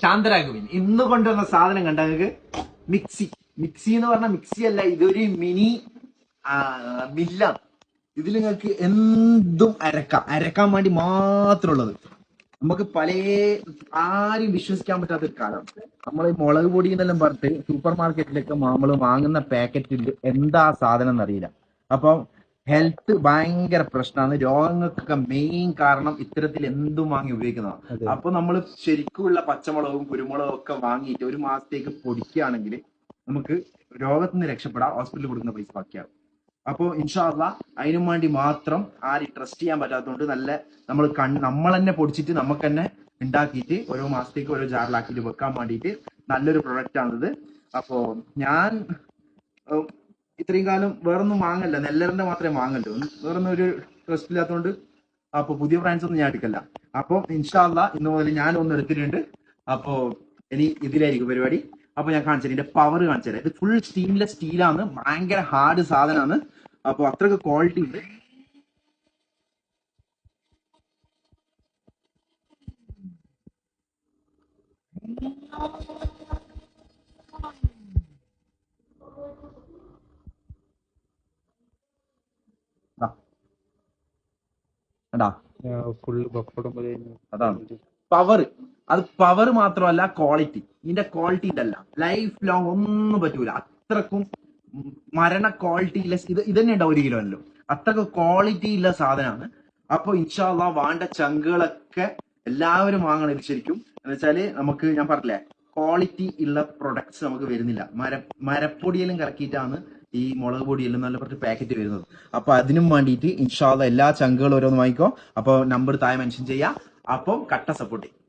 ശാന്തരാഘവൻ ഇന്ന് കൊണ്ടുവന്ന സാധനം കണ്ട നിങ്ങൾക്ക് മിക്സി. മിക്സി എന്ന് പറഞ്ഞാൽ മിക്സി അല്ല, ഇതൊരു മിനി മില്ലാണ്. ഇതിൽ നിങ്ങൾക്ക് എന്തും അരക്കാൻ വേണ്ടി മാത്രമുള്ളത്. നമുക്ക് പല ആരും വിശ്വസിക്കാൻ പറ്റാത്ത ഒരു കാലം. നമ്മൾ ഈ മുളക് പൊടി എന്നെല്ലാം പറഞ്ഞിട്ട് സൂപ്പർ മാർക്കറ്റിലൊക്കെ നമ്മൾ വാങ്ങുന്ന പാക്കറ്റിൽ എന്താ സാധനം എന്നറിയില്ല. അപ്പം ഹെൽത്ത് ഭയങ്കര പ്രശ്നമാണ്. രോഗങ്ങൾക്കൊക്കെ മെയിൻ കാരണം ഇത്തരത്തിൽ എന്തും വാങ്ങി ഉപയോഗിക്കുന്നതാണ്. അപ്പൊ നമ്മൾ ശരിക്കുമുള്ള പച്ചമുളകും കുരുമുളകും ഒക്കെ വാങ്ങിയിട്ട് ഒരു മാസത്തേക്ക് പൊടിക്കുകയാണെങ്കിൽ നമുക്ക് രോഗത്തിന് രക്ഷപ്പെടാം, ഹോസ്പിറ്റലിൽ കൊടുക്കുന്ന പൈസ ബാക്കിയാവും. അപ്പോൾ ഇൻഷാ അല്ലാഹ് അതിനും വേണ്ടി മാത്രം ആരും ട്രസ്റ്റ് ചെയ്യാൻ പറ്റാത്തതുകൊണ്ട് നല്ല നമ്മൾ തന്നെ പൊടിച്ചിട്ട് നമുക്ക് തന്നെ ഉണ്ടാക്കിയിട്ട് ഓരോ മാസത്തേക്ക് ഓരോ ജാറിലാക്കിയിട്ട് വെക്കാൻ വേണ്ടിയിട്ട് നല്ലൊരു പ്രൊഡക്റ്റ് ആണിത്. അപ്പോ ഞാൻ ഇത്രയും കാലം വേറൊന്നും വാങ്ങല്ല, നെല്ലറിന്റെ മാത്രമേ വാങ്ങല്ലോ, വേറൊന്നും ഒരു ട്രസ്റ്റ് ഇല്ലാത്തതുകൊണ്ട് അപ്പൊ പുതിയ ബ്രാൻഡ്സ് ഒന്നും ഞാൻ എടുക്കല്ല. അപ്പൊ ഇൻഷാ അല്ലാഹ് ഇന്ന് മുതൽ ഞാൻ ഒന്ന് എടുത്തിട്ടുണ്ട്. അപ്പോ ഇനി ഇതിലായിരിക്കും പരിപാടി. അപ്പൊ ഞാൻ കാണിച്ചു തരാം, ഇതിന്റെ പവർ കാണിച്ചു തരാം. ഇത് ഫുൾ സ്റ്റീൻലെസ് സ്റ്റീലാണ്, ഭയങ്കര ഹാർഡ് സാധനമാണ്. അപ്പൊ അത്രക്ക് ക്വാളിറ്റി ഉണ്ട്. അതാണ് പവർ. അത് പവർ മാത്രമല്ല, ക്വാളിറ്റി. ഇതിന്റെ ക്വാളിറ്റി ഉണ്ടല്ല, ലൈഫ് ലോങ് ഒന്നും പറ്റൂല. അത്രക്കും മരണ ക്വാളിറ്റി ഇല്ല. ഇത് തന്നെ ഉണ്ടാവും 1 കിലോ അല്ലോ, അത്രക്ക് ക്വാളിറ്റി ഉള്ള സാധനമാണ്. അപ്പൊ ഇൻഷാ അല്ലാഹ് വേണ്ട ചങ്കുകളൊക്കെ എല്ലാവരും വാങ്ങണം. ഇത് ശരിക്കും എന്ന് വെച്ചാല് നമുക്ക് ഞാൻ പറഞ്ഞില്ലേ, ക്വാളിറ്റി ഉള്ള പ്രൊഡക്ട്സ് നമുക്ക് വരുന്നില്ല. മരപ്പൊടിയെല്ലാം കറക്കിയിട്ടാണ് ഈ മുളക് പൊടിയെല്ലാം നല്ല കുറച്ച് പാക്കറ്റ് വരുന്നത്. അപ്പൊ അതിനും വേണ്ടിയിട്ട് ഇൻഷാ അല്ലാഹ് എല്ലാ ചങ്കുകളും ഓരോന്ന് വാങ്ങിക്കോ. അപ്പൊ നമ്പർ താഴെ മെൻഷൻ ചെയ്യാം. അപ്പം കട്ട സപ്പോർട്ട് ചെയ്യും.